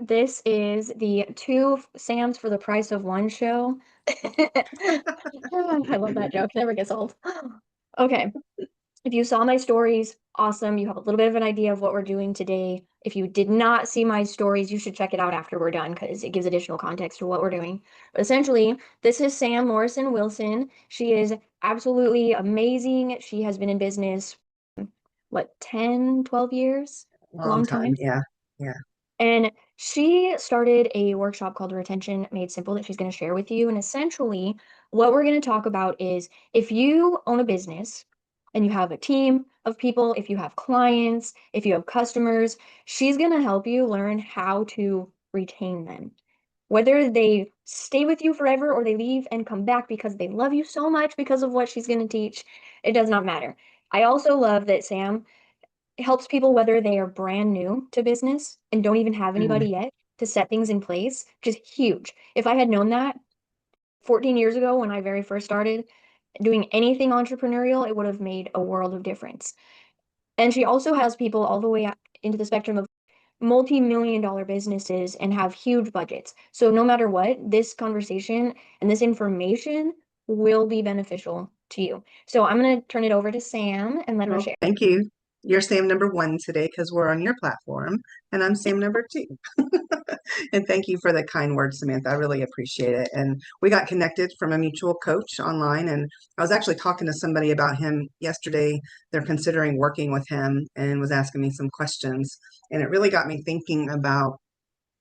This is the two Sams for the price of one show. I love that joke. Never gets old. Okay. If you saw my stories, awesome. You have a little bit of an idea of what we're doing today. If you did not see my stories, you should check it out after we're done because it gives additional context to what we're doing. But essentially, this is Sam Morrison Wilson. She is absolutely amazing. She has been in business, what, 10, 12 years? A Long long time. time. Yeah. Yeah. And she started a workshop called Retention Made Simple that she's going to share with you. And essentially, what we're going to talk about is if you own a business and you have a team of people, if you have clients, if you have customers, she's going to help you learn how to retain them. Whether they stay with you forever or they leave and come back because they love you so much because of what she's going to teach, it does not matter. I also love that Sam helps people whether they are brand new to business and don't even have Mm. anybody yet to set things in place, which is huge. If I had known that 14 years ago when I very first started doing anything entrepreneurial, it would have made a world of difference. And she also has people all the way up into the spectrum of multi-million dollar businesses and have huge budgets. So no matter what, this conversation and this information will be beneficial to you. So I'm going to turn it over to Sam and let her Well, share. thank you. You're Sam number one today because we're on your platform, and I'm Sam number two. And thank you for the kind words, Samantha. I really appreciate it. And we got connected from a mutual coach online, and I was actually talking to somebody about him yesterday. They're considering working with him and was asking me some questions. And it really got me thinking about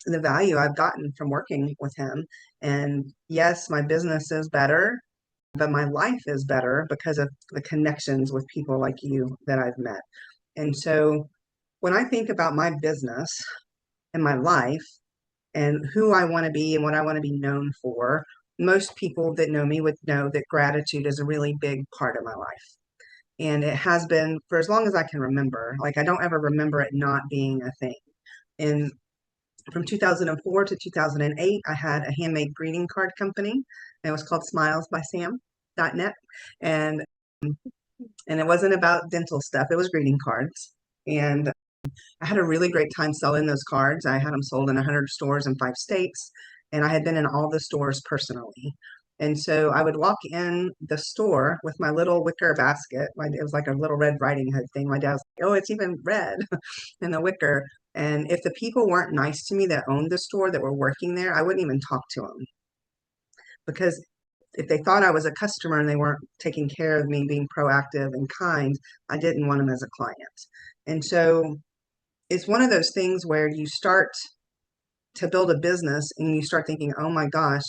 the value I've gotten from working with him. And yes, my business is better, but my life is better because of the connections with people like you that I've met. And so when I think about my business and my life and who I want to be and what I want to be known for, most people that know me would know that gratitude is a really big part of my life. And it has been for as long as I can remember. Like, I don't ever remember it not being a thing. And from 2004 to 2008, I had a handmade greeting card company. It was called smilesbysam.net. And and it wasn't about dental stuff. It was greeting cards. And I had a really great time selling those cards. I had them sold in 100 stores in 5 states, and I had been in all the stores personally. And so I would walk in the store with my little wicker basket. It was like a little Red Riding Hood thing. My dad was like, "Oh, it's even red in the wicker." And if the people weren't nice to me that owned the store that were working there, I wouldn't even talk to them because if they thought I was a customer and they weren't taking care of me, being proactive and kind, I didn't want them as a client. And so it's one of those things where you start to build a business and you start thinking, oh my gosh,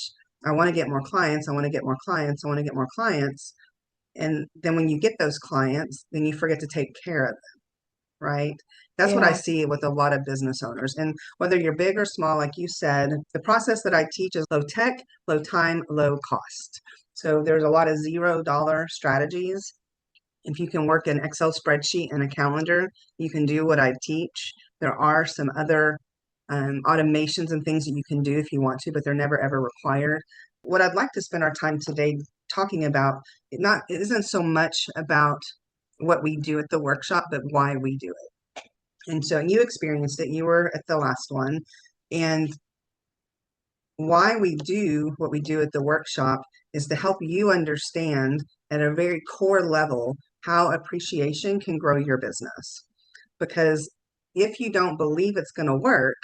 I want to get more clients. I want to get more clients. I want to get more clients. And then when you get those clients, then you forget to take care of them, right? That's what I Yeah. see with a lot of business owners. And whether you're big or small, like you said, the process that I teach is low tech, low time, low cost. So there's a lot of $0 strategies. If you can work an Excel spreadsheet and a calendar, you can do what I teach. There are some other automations and things that you can do if you want to, but they're never ever required. What I'd like to spend our time today talking about, it isn't so much about what we do at the workshop, but why we do it. And so you experienced it. You were at the last one. And why we do what we do at the workshop is to help you understand at a very core level how appreciation can grow your business. Because if you don't believe it's going to work,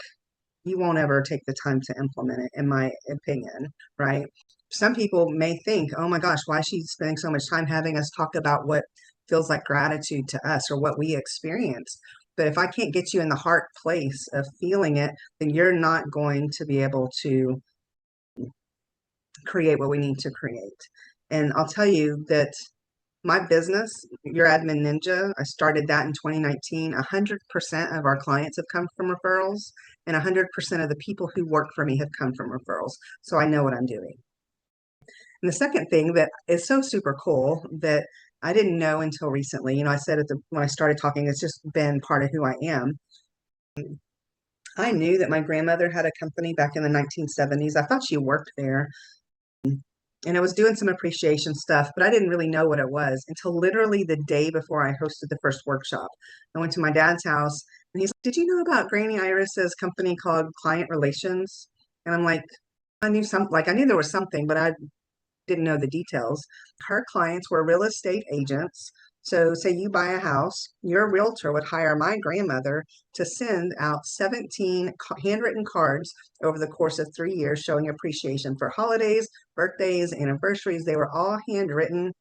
you won't ever take the time to implement it, in my opinion, right? Some people may think, oh my gosh, why is she spending so much time having us talk about what feels like gratitude to us or what we experience? But if I can't get you in the heart place of feeling it, then you're not going to be able to create what we need to create. And I'll tell you that my business, Your Admin Ninja, I started that in 2019. 100% of our clients have come from referrals, and 100% of the people who work for me have come from referrals. So I know what I'm doing. And the second thing that is so super cool that I didn't know until recently, I said when I started talking, it's just been part of who I am. I knew that my grandmother had a company back in the 1970s. I thought she worked there, and I was doing some appreciation stuff, but I didn't really know what it was until literally the day before I hosted the first workshop. I went to my dad's house And he's like, did you know about Granny Iris's company called Client Relations? And I'm like, I knew something, like I knew there was something, but I didn't know the details. Her clients were real estate agents. So, say you buy a house, your realtor would hire my grandmother to send out 17 handwritten cards over the course of 3 years showing appreciation for holidays, birthdays, anniversaries. They were all handwritten.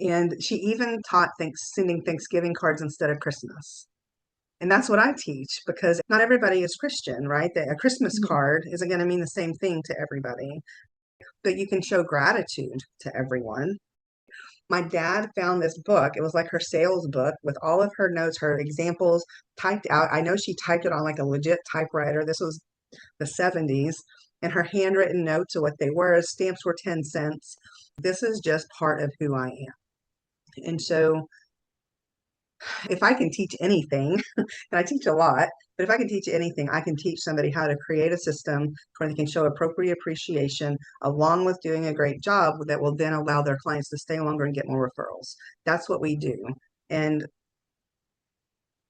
And she even taught sending Thanksgiving cards instead of Christmas. And that's what I teach because not everybody is Christian, right? That a Christmas Mhm. card isn't going to mean the same thing to everybody, but you can show gratitude to everyone. My dad found this book. It was like her sales book with all of her notes, her examples typed out. I know she typed it on like a legit typewriter. This was the 70s. And her handwritten notes of what they were. Stamps were 10 cents. This is just part of who I am. And so if I can teach anything, and I teach a lot, but if I can teach anything, I can teach somebody how to create a system where they can show appropriate appreciation along with doing a great job that will then allow their clients to stay longer and get more referrals. That's what we do. And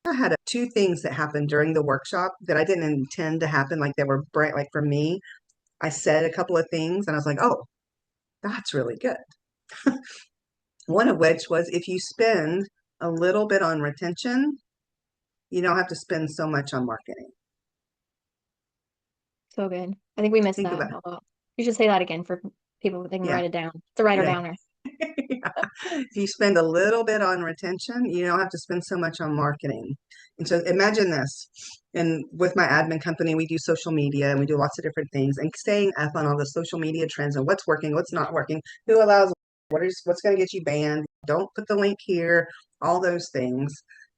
I had two things that happened during the workshop that I didn't intend to happen, like they were bright, like for me. I said a couple of things and I was like, oh, that's really good. One of which was if you spend a little bit on retention, you don't have to spend so much on marketing. So good. I think we missed Think that about it. a lot. You should say that again for people that can Yeah, write it down. The writer yeah. downer. If you spend a little bit on retention, you don't have to spend so much on marketing. And so imagine this. And with my admin company, we do social media and we do lots of different things and staying up on all the social media trends and what's working, what's not working, who allows what's going to get you banned, don't put the link here, all those things.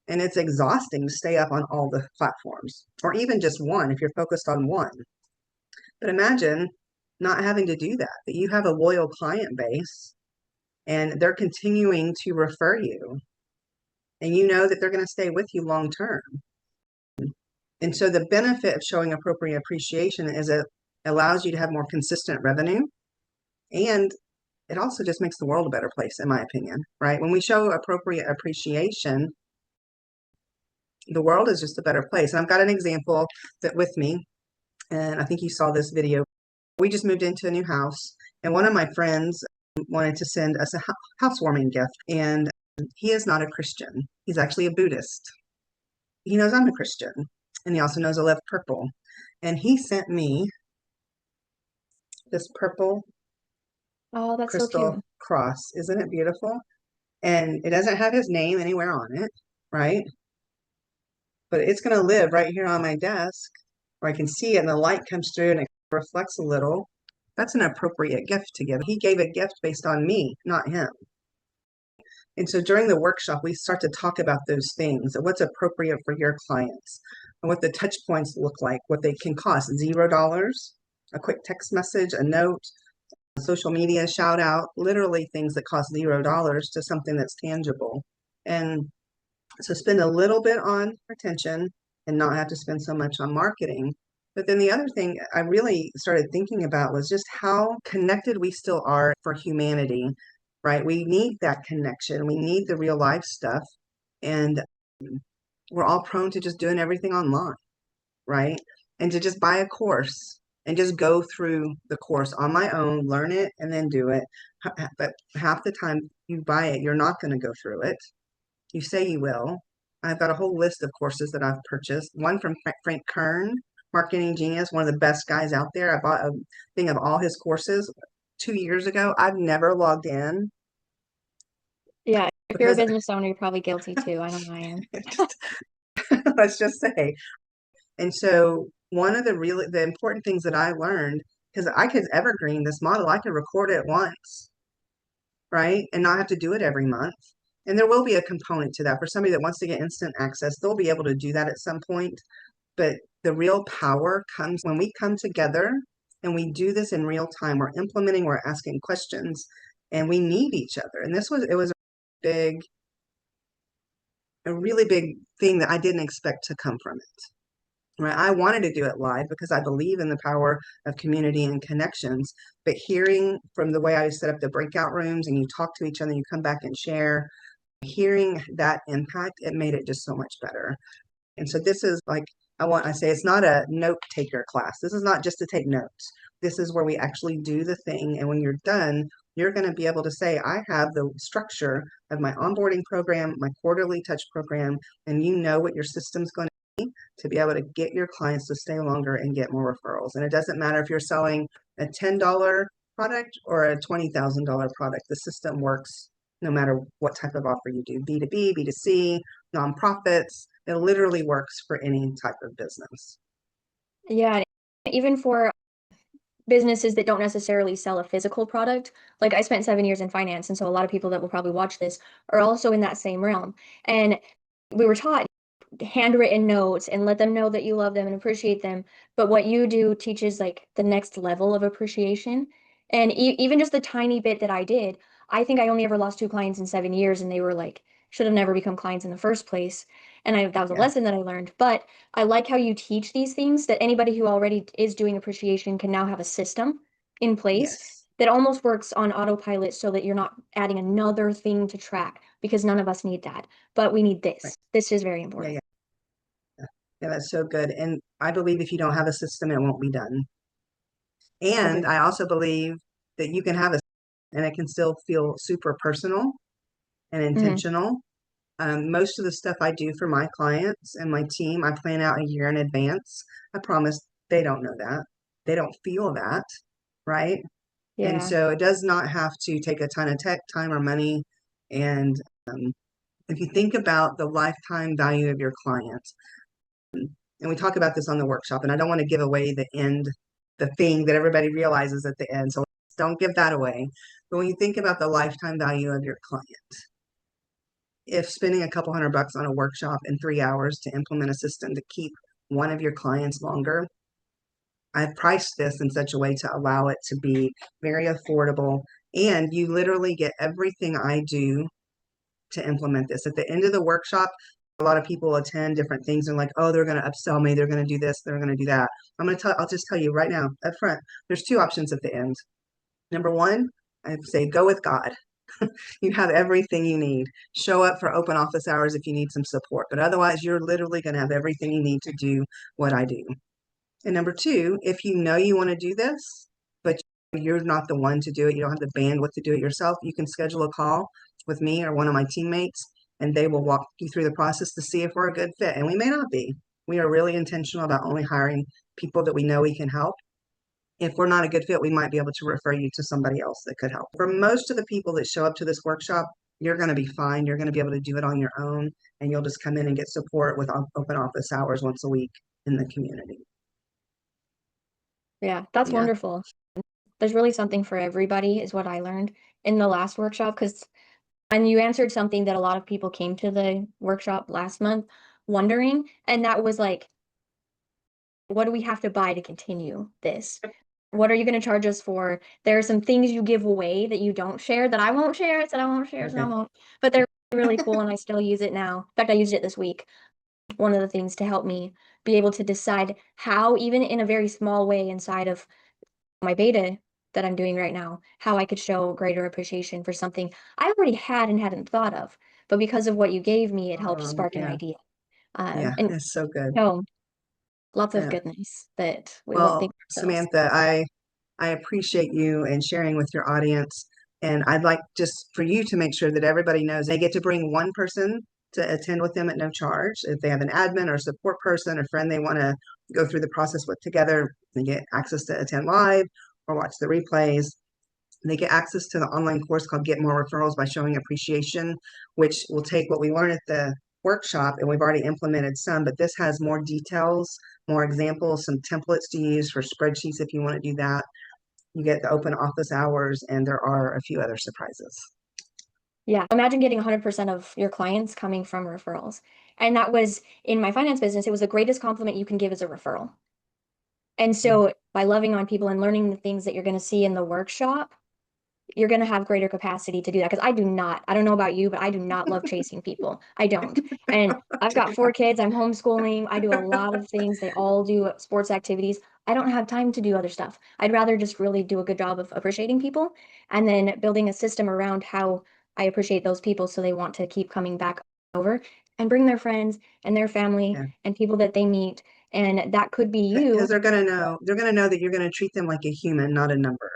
And it's exhausting to stay up on all the platforms or even just one if you're focused on one. But imagine not having to do that you have a loyal client base and they're continuing to refer you and you know that they're going to stay with you long term. And so the benefit of showing appropriate appreciation is it allows you to have more consistent revenue and it also just makes the world a better place, in my opinion, right? When we show appropriate appreciation, the world is just a better place. And I've got an example that with me, and I think you saw this video. We just moved into a new house, and one of my friends wanted to send us a housewarming gift, and he is not a Christian. He's actually a Buddhist. He knows I'm a Christian, and he also knows I love purple. And he sent me this purple Oh, that's so crystal cute. cross. Isn't it beautiful? And it doesn't have his name anywhere on it, right? But it's going to live right here on my desk where I can see it and the light comes through and it reflects a little. That's an appropriate gift to give. He gave a gift based on me, not him. And so during the workshop, we start to talk about those things and what's appropriate for your clients and what the touch points look like, what they can cost $0, a quick text message, a note, a social media shout out, literally things that cost $0 to something that's tangible. And so spend a little bit on retention and not have to spend so much on marketing. But then the other thing I really started thinking about was just how connected we still are for humanity, right? We need that connection. We need the real life stuff. And we're all prone to just doing everything online, right? And to just buy a course and just go through the course on my own, learn it, and then do it. But half the time you buy it, you're not going to go through it. You say you will. I've got a whole list of courses that I've purchased. One from Frank Kern, Marketing Genius, one of the best guys out there. I bought a thing of all his courses 2 years ago. I've never logged in Yeah, if you're a because business owner, you're probably guilty too. I know I am. let's just say. And so one of the important things that I learned, because I could evergreen this model, I could record it once, right? And not have to do it every month. And there will be a component to that for somebody that wants to get instant access. They'll be able to do that at some point. But the real power comes when we come together and we do this in real time. We're implementing, we're asking questions, and we need each other. And it was big, a really big thing that I didn't expect to come from it. Right? I wanted to do it live because I believe in the power of community and connections. But hearing from the way I set up the breakout rooms and you talk to each other, and you come back and share, hearing that impact, it made it just so much better. And so this is like, I say it's not a note taker class. This is not just to take notes. This is where we actually do the thing. And when you're done, you're going to be able to say, I have the structure of my onboarding program, my quarterly touch program, and you know what your system's going to be able to get your clients to stay longer and get more referrals. And it doesn't matter if you're selling a $10 product or a $20,000 product, the system works no matter what type of offer you do, B2B, B2C, nonprofits. It literally works for any type of business. Yeah, even for businesses that don't necessarily sell a physical product. Like I spent 7 years in finance, and so a lot of people that will probably watch this are also in that same realm. And we were taught handwritten notes and let them know that you love them and appreciate them. But what you do teaches like the next level of appreciation. And even just the tiny bit that I did, I think I only ever lost 2 clients in 7 years, and they were like, should have never become clients in the first place. And that was a Yeah. lesson that I learned. But I like how you teach these things that anybody who already is doing appreciation can now have a system in place Yes. that almost works on autopilot so that you're not adding another thing to track because none of us need that. But we need Right. this. This is very Yeah. important. Yeah. Yeah. That's so good. And I believe if you don't have a system, it won't be done. And Agreed. I also believe that you can have a, and it can still feel super personal and Hmm. intentional. Most of the stuff I do for my clients and my team, I plan out a year in advance. I promise they don't know that. They don't feel that, right? And Yeah. so it does not have to take a ton of tech time or money. And if you think about the lifetime value of your client, and we talk about this on the workshop, and I don't want to give away the thing that everybody realizes at the end. So don't give that away. But when you think about the lifetime value of your client, if spending a couple $100 on a workshop in 3 hours to implement a system to keep one of your clients longer, I've priced this in such a way to allow it to be very affordable. And you literally get everything I do to implement this. At the end of the workshop, a lot of people attend different things and like, oh, they're going to upsell me. They're going to do this. They're going to do that. I'll just tell you right now up front, there's two options at the end. Number one, I'd say go with God. You have everything you need. Show up for open office hours if you need some support, but otherwise, you're literally going to have everything you need to do what I do. And number two, if you know you want to do this, but you're not the one to do it, you don't have the bandwidth to do it yourself, you can schedule a call with me or one of my teammates, and they will walk you through the process to see if we're a good fit. And we may not be. We are really intentional about only hiring people that we know we can help. If we're not a good fit, we might be able to refer you to somebody else that could help. For most of the people that show up to this workshop, you're going to be fine. You're going to be able to do it on your own, and you'll just come in and get support with open office hours once a week in the community. Yeah. That's Yeah. wonderful. There's really something for everybody, is what I learned in the last workshop. Because and you answered something that a lot of people came to the workshop last month wondering, and that was like, what do we have to buy to continue this? What are you going to charge us for? There are some things you give away that you don't share that I won't share. I said I won't share, so I Okay. won't. But they're really cool, and I still use it now. In fact, I used it this week. One of the things to help me be able to decide how, even in a very small way inside of my beta that I'm doing right now, how I could show greater appreciation for something I already had and hadn't thought of. But because of what you gave me, it helped spark an Yeah. idea. Yeah. And It's so good. so lots of Yeah. goodness that we won't think Well, of ourselves. Samantha, I appreciate you and sharing with your audience. And I'd like just for you to make sure that everybody knows they get to bring one person to attend with them at no charge. If they have an admin or support person or friend they want to go through the process with together, they get access to attend live or watch the replays. They get access to the online course called Get More Referrals by Showing Appreciation, which will take what we learned at the workshop, and we've already implemented some, but this has more details, more examples, some templates to use for spreadsheets if you want to do that. You get the open office hours, and there are a few other surprises. Yeah. Imagine getting 100% of your clients coming from referrals. And that was in my finance business, it was the greatest compliment you can give as a referral. And Yeah. so by loving on people and learning the things that you're going to see in the workshop, you're going to have greater capacity to do that. Because I don't know about you, but I do not love chasing people. I don't. And I've got 4 kids. I'm homeschooling. I do a lot of things. They all do sports activities. I don't have time to do other stuff. I'd rather just really do a good job of appreciating people and then building a system around how I appreciate those people so they want to keep coming back over. and bring their friends and their family Yeah. and people that they meet. And that could be Because you. they're gonna know that you're gonna treat them like a human, not a number.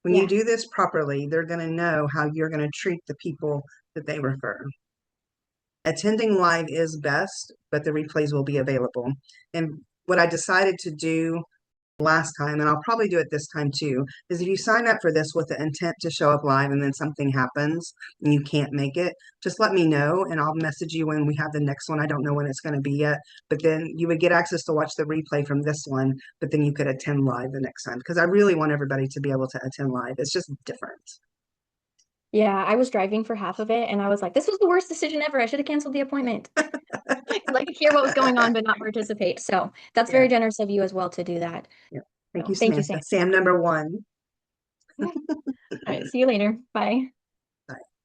When you Yeah. do this properly, they're gonna know how you're gonna treat the people that they refer. Attending live is best, but the replays will be available. And what I decided to do last time, and I'll probably do it this time too, is if you sign up for this with the intent to show up live and then something happens and you can't make it, just let me know and I'll message you when we have the next one. I don't know when it's going to be yet, but then you would get access to watch the replay from this one, but then you could attend live the next time because I really want everybody to be able to attend live. It's just different. Yeah, I was driving for half of it and I was like, this was the worst decision ever. I should have canceled the appointment. Because I could hear what was going on but not participate. So that's Yeah. very generous of you as well to do that. Yeah. Thank So you, thank you, Sam. Samantha. Sam number one. Okay. All right, see you later. Bye.